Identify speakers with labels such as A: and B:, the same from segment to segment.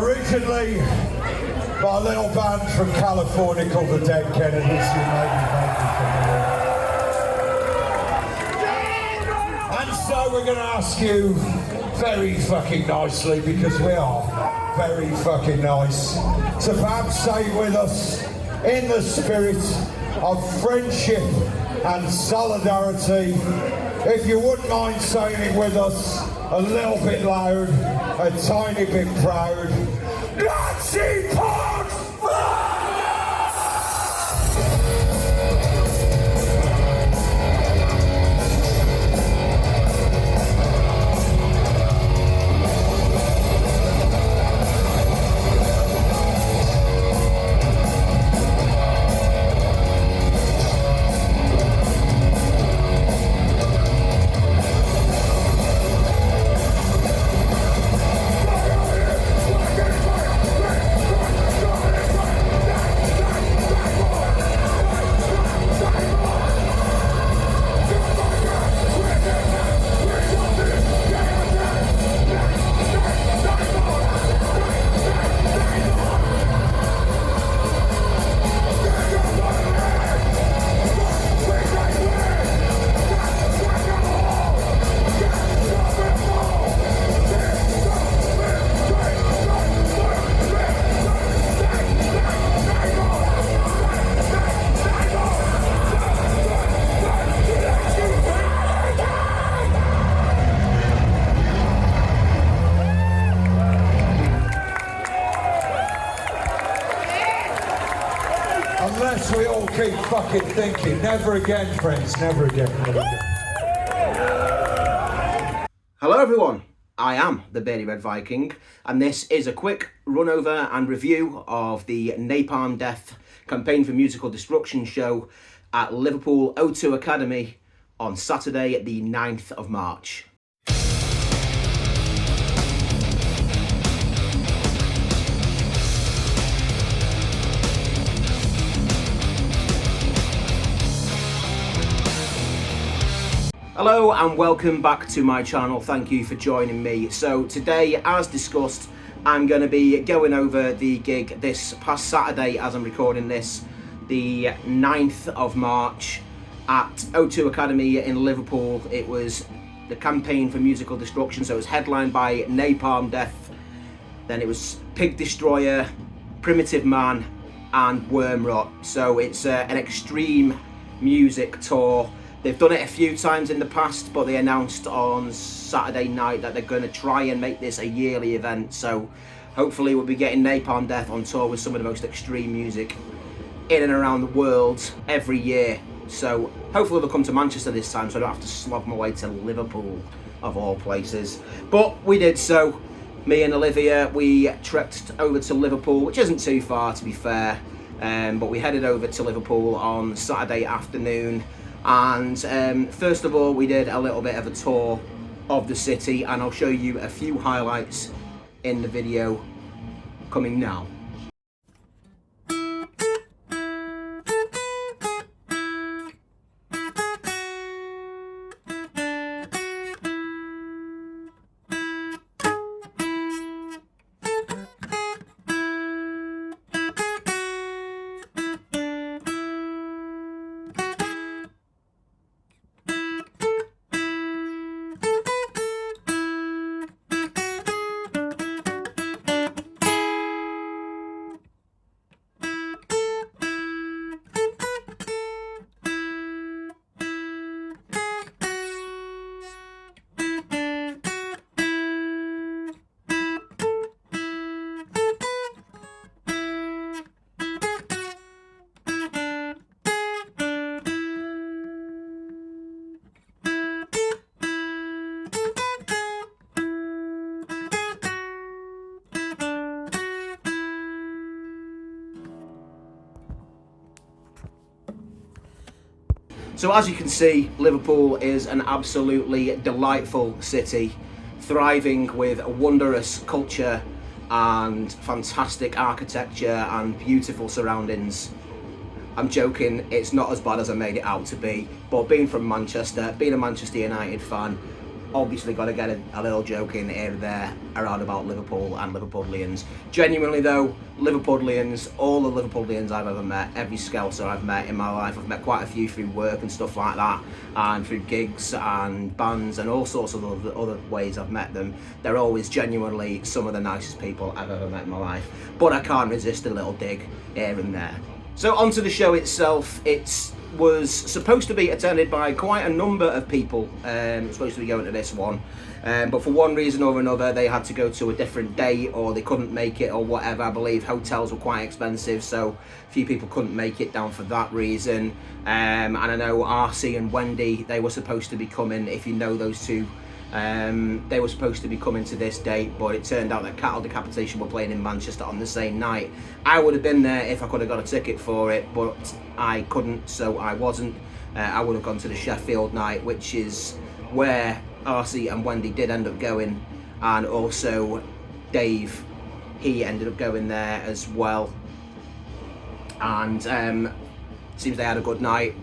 A: Originally by a little band from California called the Dead Kennedys, who made me familiar. And so we're going to ask you very fucking nicely, because we are very fucking nice, to perhaps say with us, in the spirit of friendship and solidarity, if you wouldn't mind saying it with us a little bit loud, a tiny bit proud. Nazi Punk! Unless we all keep fucking thinking, never again, friends, never again, never again.
B: Hello everyone, I am the Beardy Red Viking, and this is a quick run over and review of the Napalm Death Campaign for Musical Destruction show at Liverpool O2 Academy on Saturday the 9th of March. Hello and welcome back to my channel. Thank you for joining me. So today, as discussed, I'm going to be going over the gig this past Saturday as I'm recording this, the 9th of March at O2 Academy in Liverpool. It was the Campaign for Musical Destruction, so it was headlined by Napalm Death, then it was Pig Destroyer, Primitive Man and WORMROT. So it's an extreme music tour. They've done it a few times in the past, but they announced on Saturday night that they're going to try and make this a yearly event. So hopefully we'll be getting Napalm Death on tour with some of the most extreme music in and around the world every year. So hopefully they'll come to Manchester this time, so I don't have to slog my way to Liverpool, of all places. But we did so. Me and Olivia, we trekked over to Liverpool, which isn't too far to be fair. But we headed over to Liverpool on Saturday afternoon. And first of all, we did a little bit of a tour of the city, and I'll show you a few highlights in the video coming now. So as you can see, Liverpool is an absolutely delightful city, thriving with a wondrous culture and fantastic architecture and beautiful surroundings. I'm joking, it's not as bad as I made it out to be, but being from Manchester, being a Manchester United fan, obviously got to get a little joke in here and there around about Liverpool and Liverpudlians. Genuinely though, Liverpudlians, all the Liverpudlians I've ever met, every Scouser I've met in my life, I've met quite a few through work and stuff like that, and through gigs and bands and all sorts of other ways I've met them. They're always genuinely some of the nicest people I've ever met in my life. But I can't resist a little dig here and there. So onto the show itself. It was supposed to be attended by quite a number of people. Supposed to be going to this one, but for one reason or another they had to go to a different date, or they couldn't make it, or whatever. I believe hotels were quite expensive, so a few people couldn't make it down for that reason. And I know RC and Wendy, they were supposed to be coming, if you know those two. They were supposed to be coming to this date, but it turned out that Cattle Decapitation were playing in Manchester on the same night. I would have been there if I could have got a ticket for it, but I couldn't, so I wasn't. I would have gone to the Sheffield night, which is where RC and Wendy did end up going, and also Dave, he ended up going there as well. And seems they had a good night,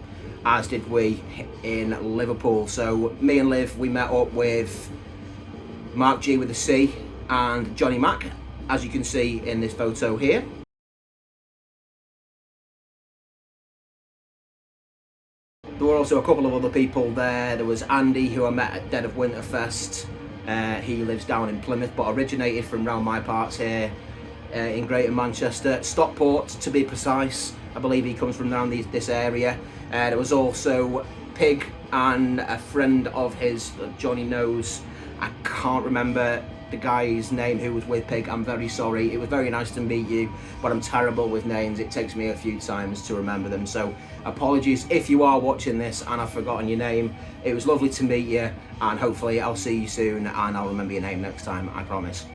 B: as did we in Liverpool. So me and Liv, we met up with Mark G with a C and Johnny Mac, as you can see in this photo here. There were also a couple of other people there. There was Andy, who I met at Dead of Winter Fest. He lives down in Plymouth, but originated from round my parts here in Greater Manchester, Stockport to be precise. I believe he comes from around this area. There was also Pig and a friend of his that Johnny knows. I can't remember the guy's name who was with Pig. I'm very sorry. It was very nice to meet you, but I'm terrible with names. It takes me a few times to remember them, so apologies if you are watching this and I've forgotten your name. It was lovely to meet you, and hopefully I'll see you soon and I'll remember your name next time, I promise.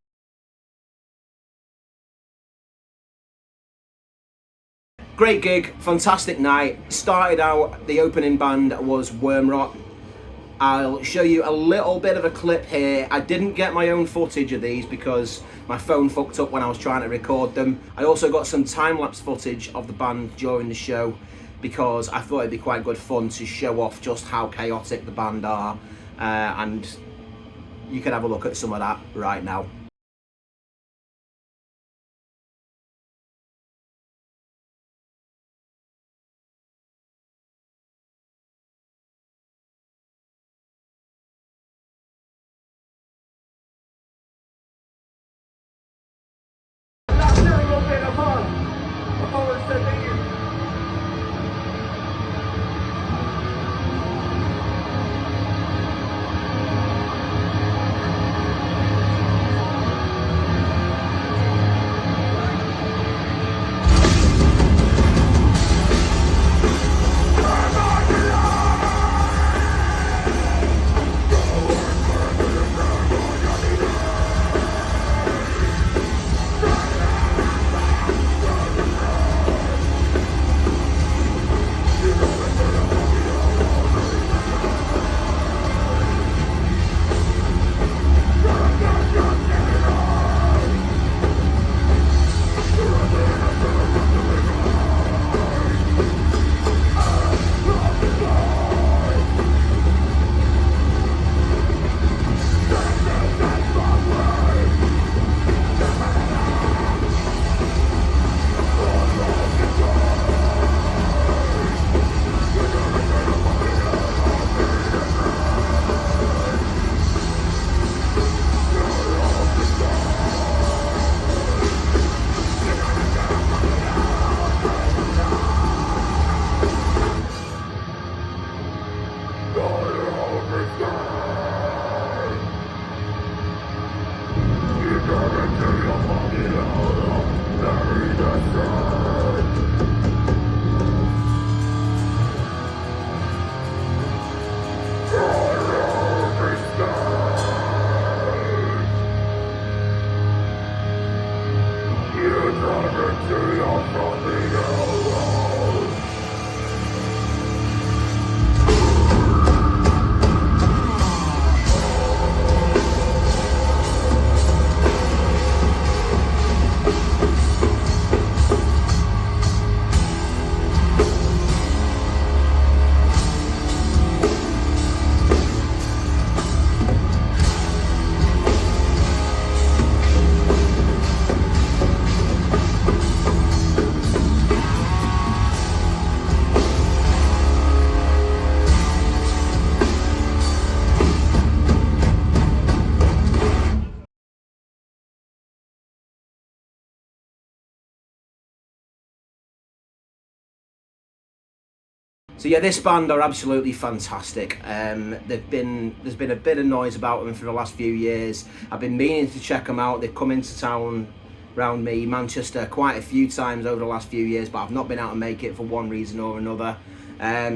B: Great gig, fantastic night. Started out, the opening band was WORMROT. I'll show you a little bit of a clip here. I didn't get my own footage of these because my phone fucked up when I was trying to record them. I also got some time-lapse footage of the band during the show because I thought it'd be quite good fun to show off just how chaotic the band are, and you can have a look at some of that right now. So yeah, this band are absolutely fantastic. There's been a bit of noise about them for the last few years. I've been meaning to check them out. They've come into town around me, Manchester, quite a few times over the last few years, but I've not been able to make it for one reason or another.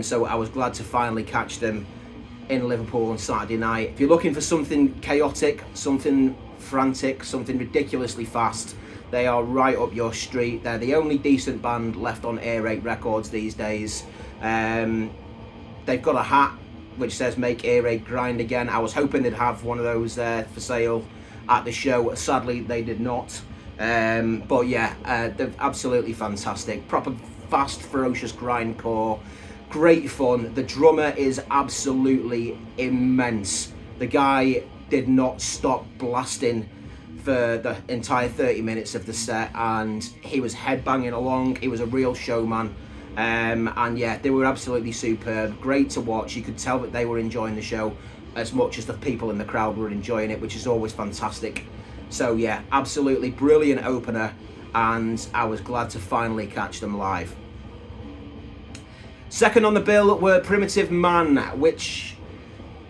B: So I was glad to finally catch them in Liverpool on Saturday night. If you're looking for something chaotic, something frantic, something ridiculously fast, they are right up your street. They're the only decent band left on Air Raid Records these days. They've got a hat which says "Make Air Raid Grind Again." I was hoping they'd have one of those there for sale at the show. Sadly, they did not. But yeah, they're absolutely fantastic. Proper fast, ferocious grindcore. Great fun. The drummer is absolutely immense. The guy did not stop blasting for the entire 30 minutes of the set, and he was headbanging along. He was a real showman. And yeah, they were absolutely superb. Great to watch. You could tell that they were enjoying the show as much as the people in the crowd were enjoying it, which is always fantastic. So yeah, absolutely brilliant opener, and I was glad to finally catch them live. Second on the bill were Primitive Man, which,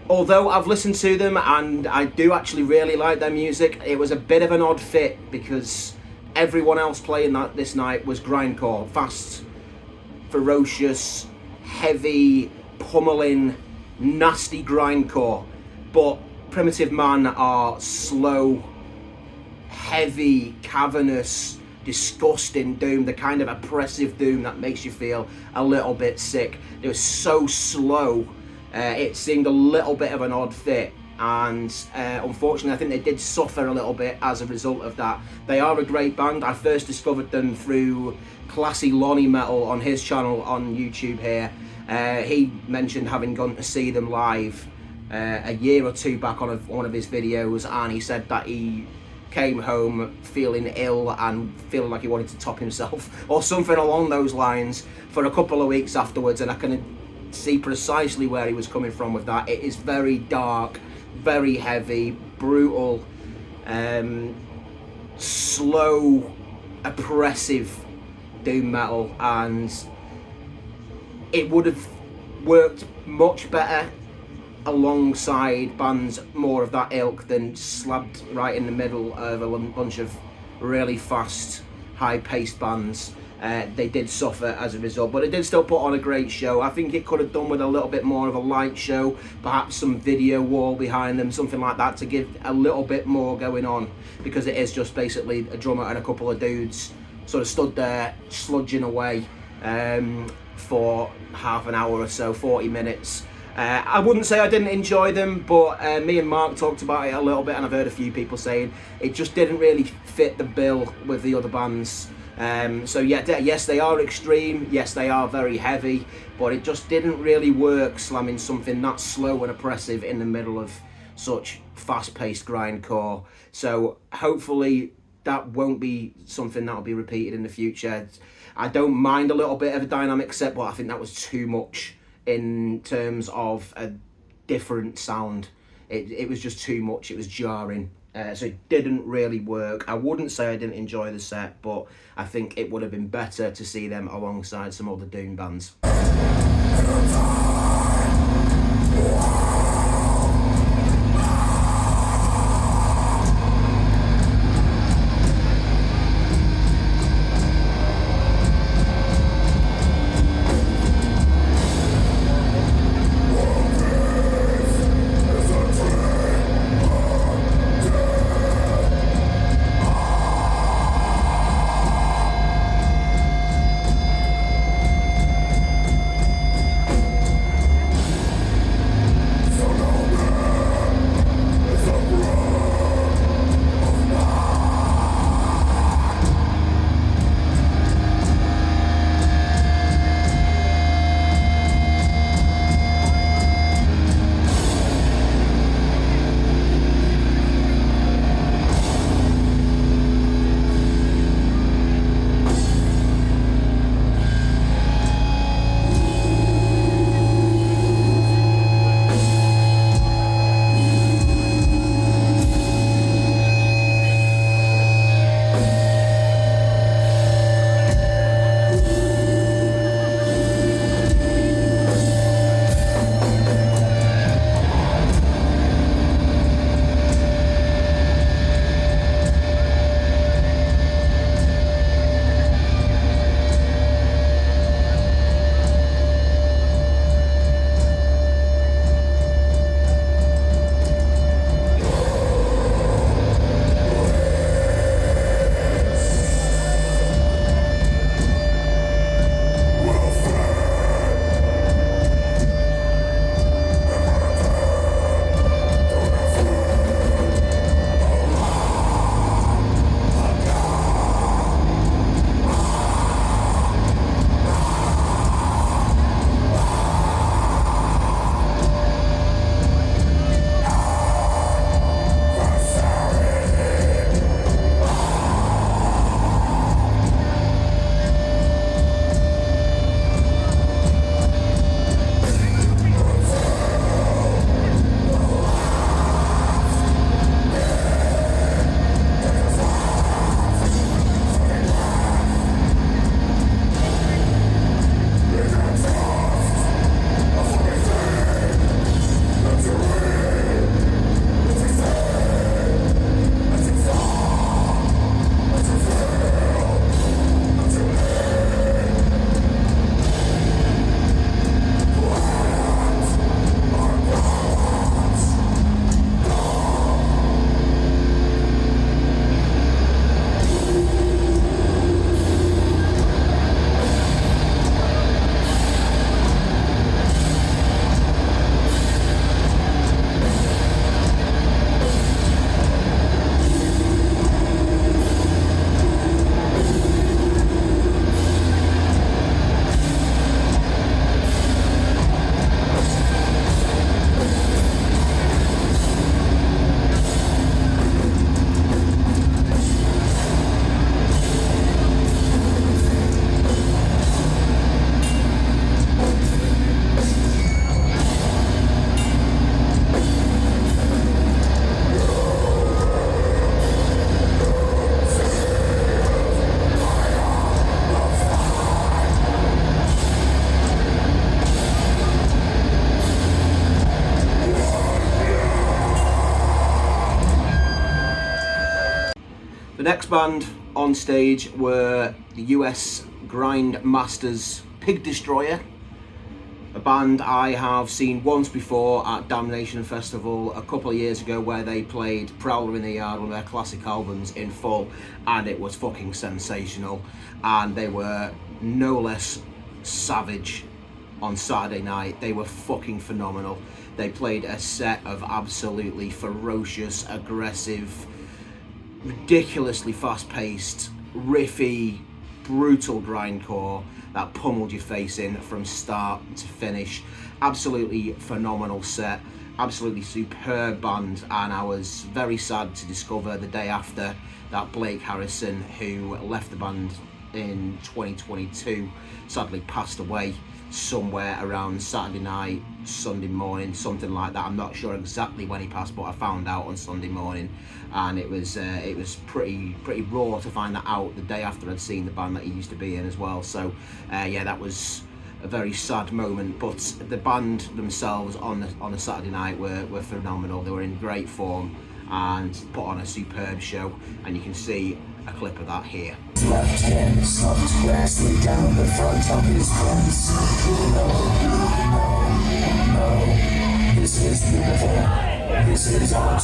B: although I've listened to them and I do actually really like their music, it was a bit of an odd fit because everyone else playing this night was grindcore, fast, ferocious, heavy, pummeling, nasty grindcore. But Primitive Man are slow, heavy, cavernous, disgusting doom, the kind of oppressive doom that makes you feel a little bit sick. It was so slow, it seemed a little bit of an odd fit, and unfortunately I think they did suffer a little bit as a result of that. They are a great band. I first discovered them through Classy Lonnie Metal on his channel on YouTube here. He mentioned having gone to see them live a year or two back on one of his videos, and he said that he came home feeling ill and feeling like he wanted to top himself or something along those lines for a couple of weeks afterwards, and I can see precisely where he was coming from with that. It is very dark, very heavy, brutal, slow, oppressive doom metal, and it would have worked much better alongside bands more of that ilk than slapped right in the middle of a bunch of really fast, high-paced bands. They did suffer as a result, but it did still put on a great show. I think it could have done with a little bit more of a light show, perhaps some video wall behind them, something like that, to give a little bit more going on, because it is just basically a drummer and a couple of dudes sort of stood there sludging away for half an hour or so, 40 minutes. I wouldn't say I didn't enjoy them, but me and Mark talked about it a little bit, and I've heard a few people saying it just didn't really fit the bill with the other bands. So yeah, yes, they are extreme, yes, they are very heavy, but it just didn't really work slamming something that slow and oppressive in the middle of such fast-paced grindcore. So hopefully that won't be something that'll be repeated in the future. I don't mind a little bit of a dynamic set, but I think that was too much in terms of a different sound. It was just too much. It was jarring. So it didn't really work. I wouldn't say I didn't enjoy the set, but I think it would have been better to see them alongside some other doom bands. next band on stage were the US Grind Masters Pig Destroyer, a band I have seen once before at Damnation Festival a couple of years ago, where they played Prowler in the Yard, one of their classic albums, in full, and it was fucking sensational. And they were no less savage on Saturday night. They were fucking phenomenal. They played a set of absolutely ferocious, aggressive, ridiculously fast-paced, riffy, brutal grindcore that pummeled your face in from start to finish. Absolutely phenomenal set, absolutely superb band, and I was very sad to discover the day after that Blake Harrison, who left the band in 2022, sadly passed away somewhere around Saturday night, Sunday morning, something like that. I'm not sure exactly when he passed, but I found out on Sunday morning, and it was pretty raw to find that out the day after I'd seen the band that he used to be in as well. So yeah, that was a very sad moment. But the band themselves on a Saturday night were phenomenal. They were in great form and put on a superb show, and you can see a clip of that here.
C: Left hand slumped crassly down the front of his pants. No, this is beautiful. This is art.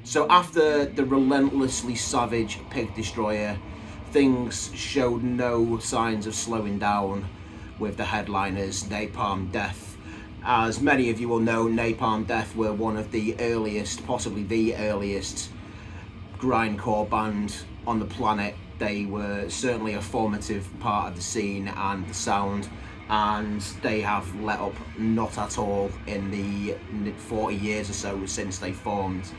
B: So after the relentlessly savage Pig Destroyer, things showed no signs of slowing down with the headliners, Napalm Death. As many of you will know, Napalm Death were one of the earliest, possibly the earliest, grindcore band on the planet. They were certainly a formative part of the scene and the sound and they have let up not at all in the 40 years or so since they formed.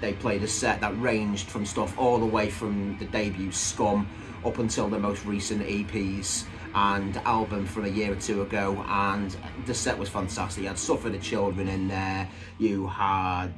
B: They played a set that ranged from stuff all the way from the debut Scum up until the most recent EPs and album from a year or two ago, and the set was fantastic. You had Suffer the Children in there, you had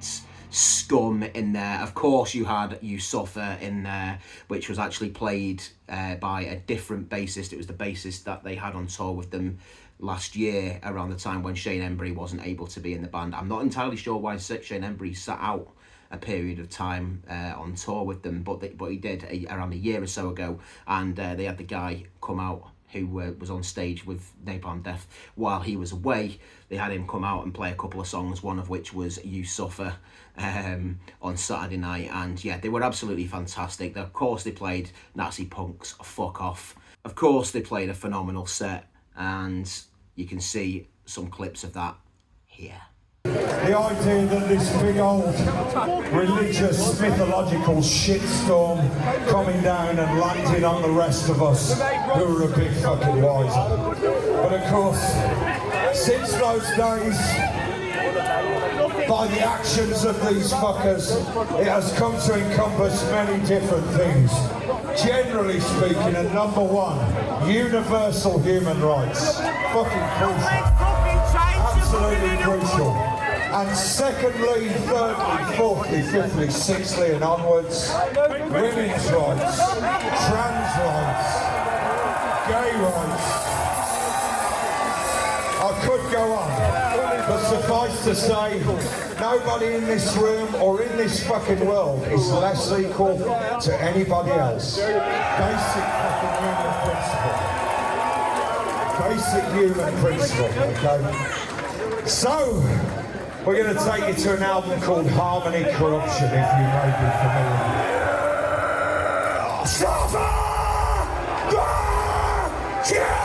B: Scum in there, of course you had You Suffer in there, which was actually played by a different bassist. It was the bassist that they had on tour with them last year around the time when Shane Embry wasn't able to be in the band. I'm not entirely sure why Shane Embry sat out a period of time on tour with them, but he did around a year or so ago, and they had the guy come out who was on stage with Napalm Death while he was away. They had him come out and play a couple of songs, one of which was You Suffer, on Saturday night, and yeah, they were absolutely fantastic. Of course they played Nazi Punk's Fuck Off. Of course they played a phenomenal set, and you can see some clips of that here.
A: The idea that this big old religious mythological shitstorm coming down and landing on the rest of us who are a bit fucking wiser. But of course, since those days, by the actions of these fuckers, it has come to encompass many different things. Generally speaking, and number one, universal human rights. Fucking crucial. Absolutely crucial. And secondly, thirdly, fourthly, fifthly, sixthly and onwards, women's rights, trans rights, gay rights. I could go on, but suffice to say, nobody in this room or in this fucking world is less equal to anybody else. Basic fucking human principle. Basic human principle, okay? So, we're going to take you to an album called Harmony Corruption, if you may be familiar. Suffer the children!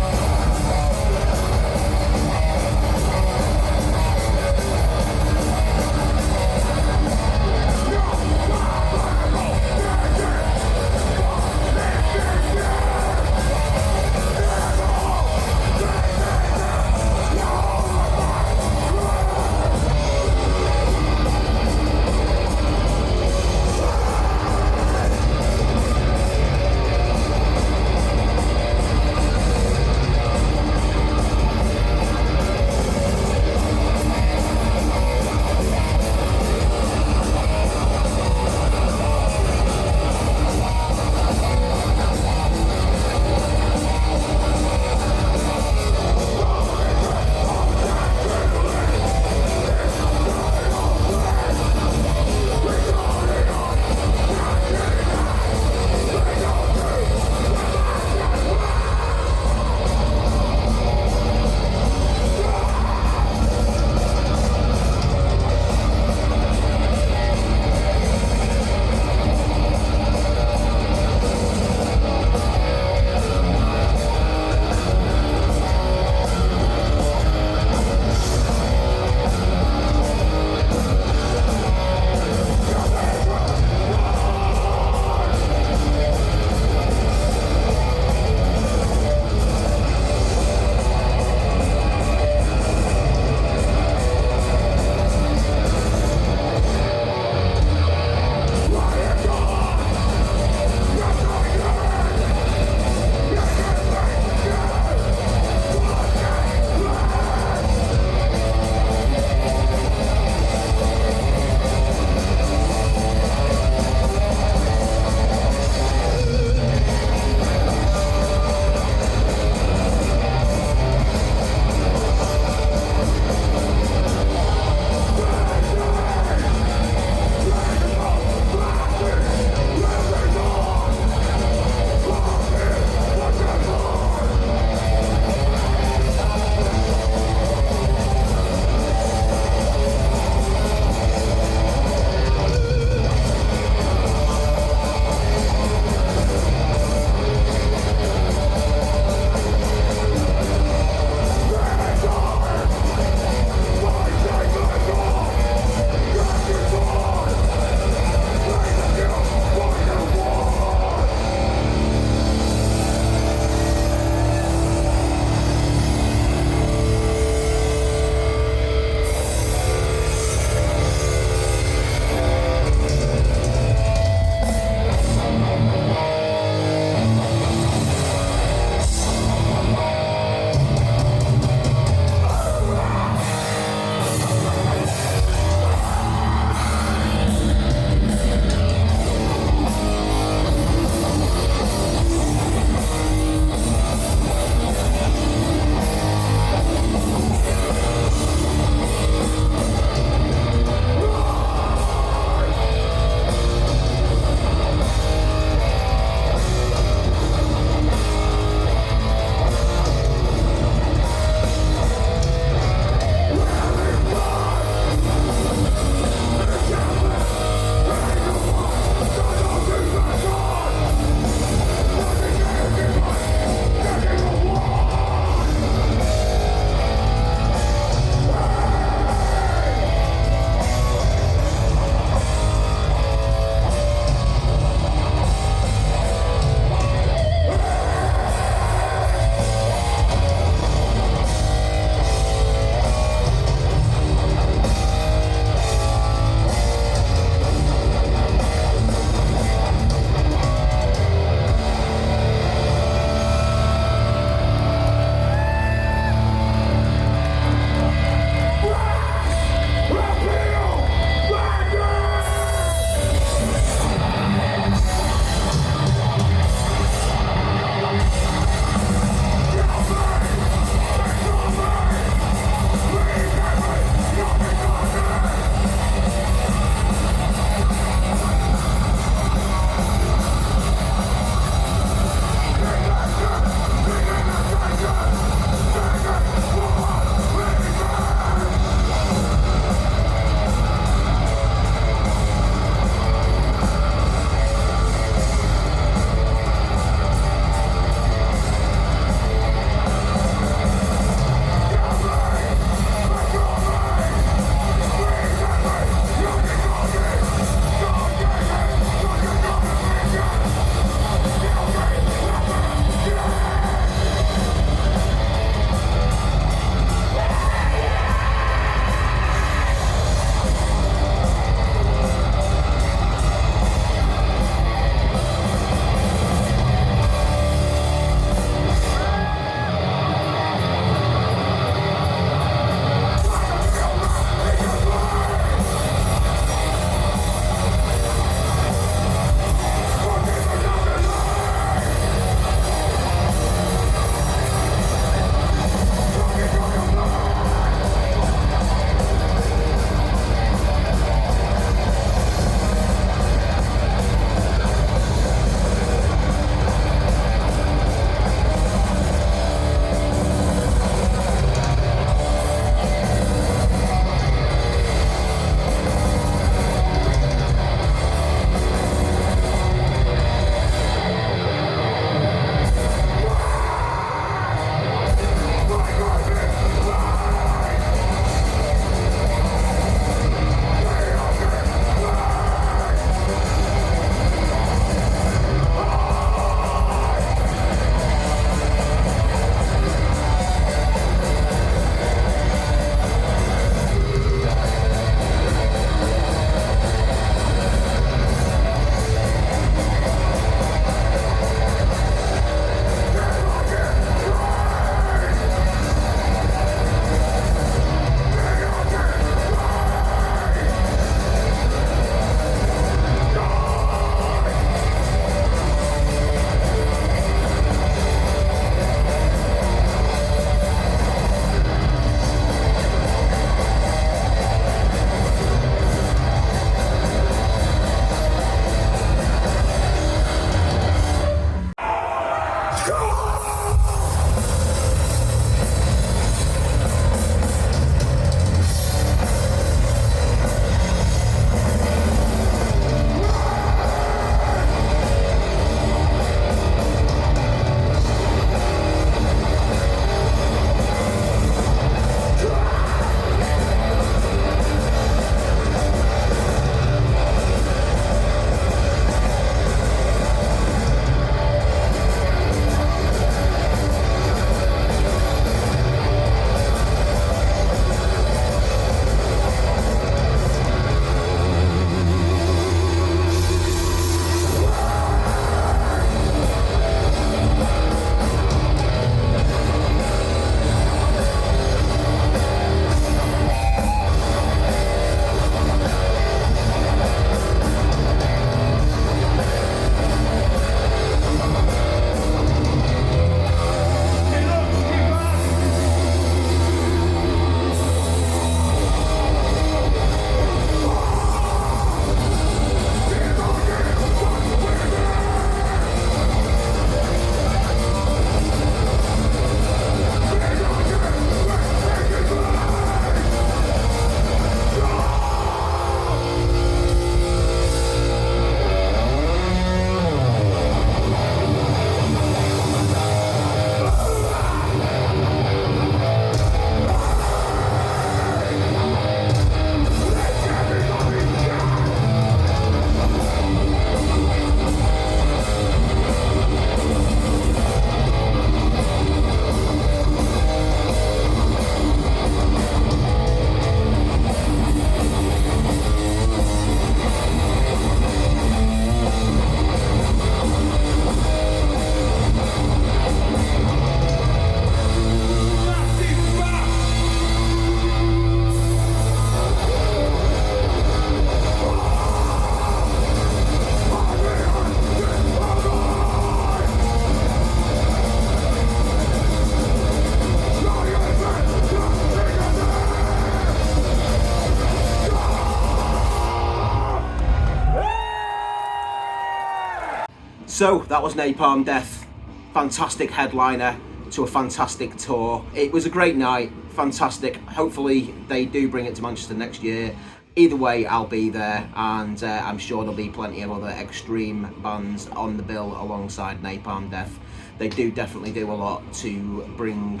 B: So that was Napalm Death. Fantastic headliner to a fantastic tour. It was a great night, fantastic. Hopefully they do bring it to Manchester next year. Either way, I'll be there, and I'm sure there'll be plenty of other extreme bands on the bill alongside Napalm Death. They do definitely do a lot to bring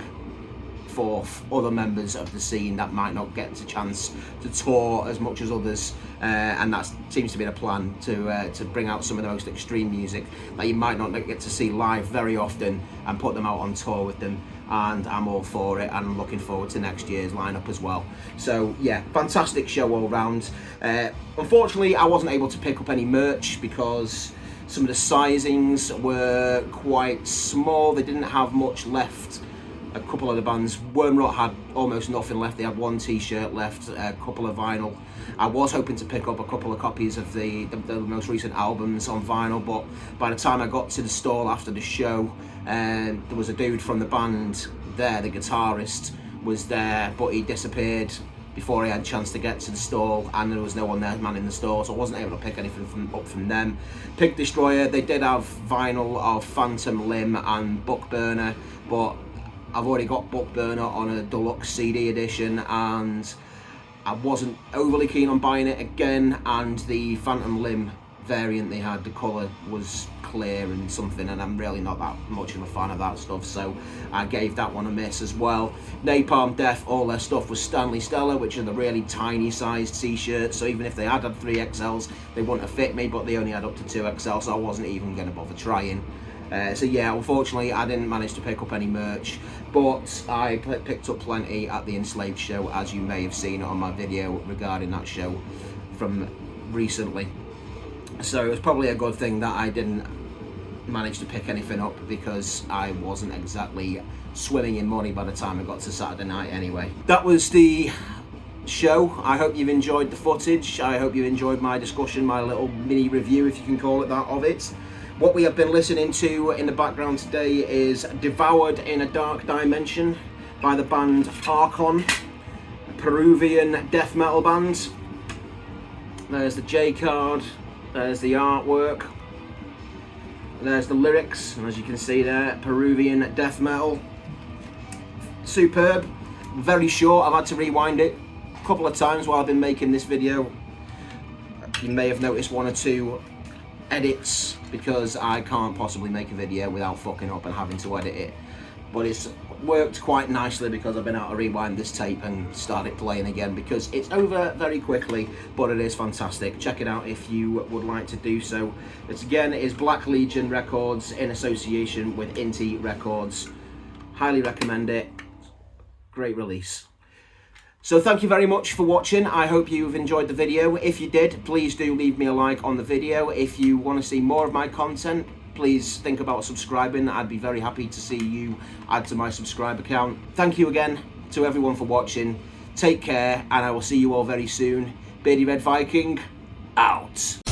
B: forth other members of the scene that might not get a chance to tour as much as others, and that seems to be the plan, to bring out some of the most extreme music that you might not get to see live very often and put them out on tour with them. And I'm all for it, and I'm looking forward to next year's lineup as well. So yeah, fantastic show all round. Unfortunately, I wasn't able to pick up any merch because some of the sizings were quite small. They didn't have much left. A couple of the bands, WORMROT had almost nothing left. They had one t-shirt left, a couple of vinyl. I was hoping to pick up a couple of copies of the most recent albums on vinyl, but by the time I got to the stall after the show, there was a dude from the band there, the guitarist was there, but he disappeared before I had a chance to get to the stall, and there was no one there manning the store, so I wasn't able to pick anything up from them. Pig Destroyer, they did have vinyl of Phantom Limb and Bookburner, but I've already got Bookburner on a deluxe CD edition, and I wasn't overly keen on buying it again. And the Phantom Limb variant they had, the colour was clear and something, and I'm really not that much of a fan of that stuff, so I gave that one a miss as well. Napalm Death, all their stuff was Stanley Stella, which are the really tiny sized t-shirts, so even if they had 3XLs, they wouldn't have fit me, but they only had up to 2XL, so I wasn't even going to bother trying. So yeah, unfortunately I didn't manage to pick up any merch, but I picked up plenty at the Enslaved show, as you may have seen on my video regarding that show from recently. So it was probably a good thing that I didn't manage to pick anything up, because I wasn't exactly swimming in money by the time I got to Saturday night anyway. That was the show. I hope you've enjoyed the footage. I hope you enjoyed my discussion, my little mini review, if you can call it that, of it. What we have been listening to in the background today is Devoured in a Dark Dimension by the band Archon, a Peruvian death metal band. There's the J card, there's the artwork, there's the lyrics, and as you can see there, Peruvian death metal. Superb, very short. I've had to rewind it a couple of times while I've been making this video. You may have noticed one or two edits, because I can't possibly make a video without fucking up and having to edit it, but it's worked quite nicely because I've been able to rewind this tape and start it playing again, because it's over very quickly, but it is fantastic. Check it out if you would like to do so. It again is Black Legion Records in association with Inti Records. Highly recommend it. Great release. So thank you very much for watching. I hope you've enjoyed the video. If you did, please do leave me a like on the video. If you want to see more of my content, please think about subscribing. I'd be very happy to see you add to my subscriber count. Thank you again to everyone for watching. Take care, and I will see you all very soon. Beardy Red Viking, out.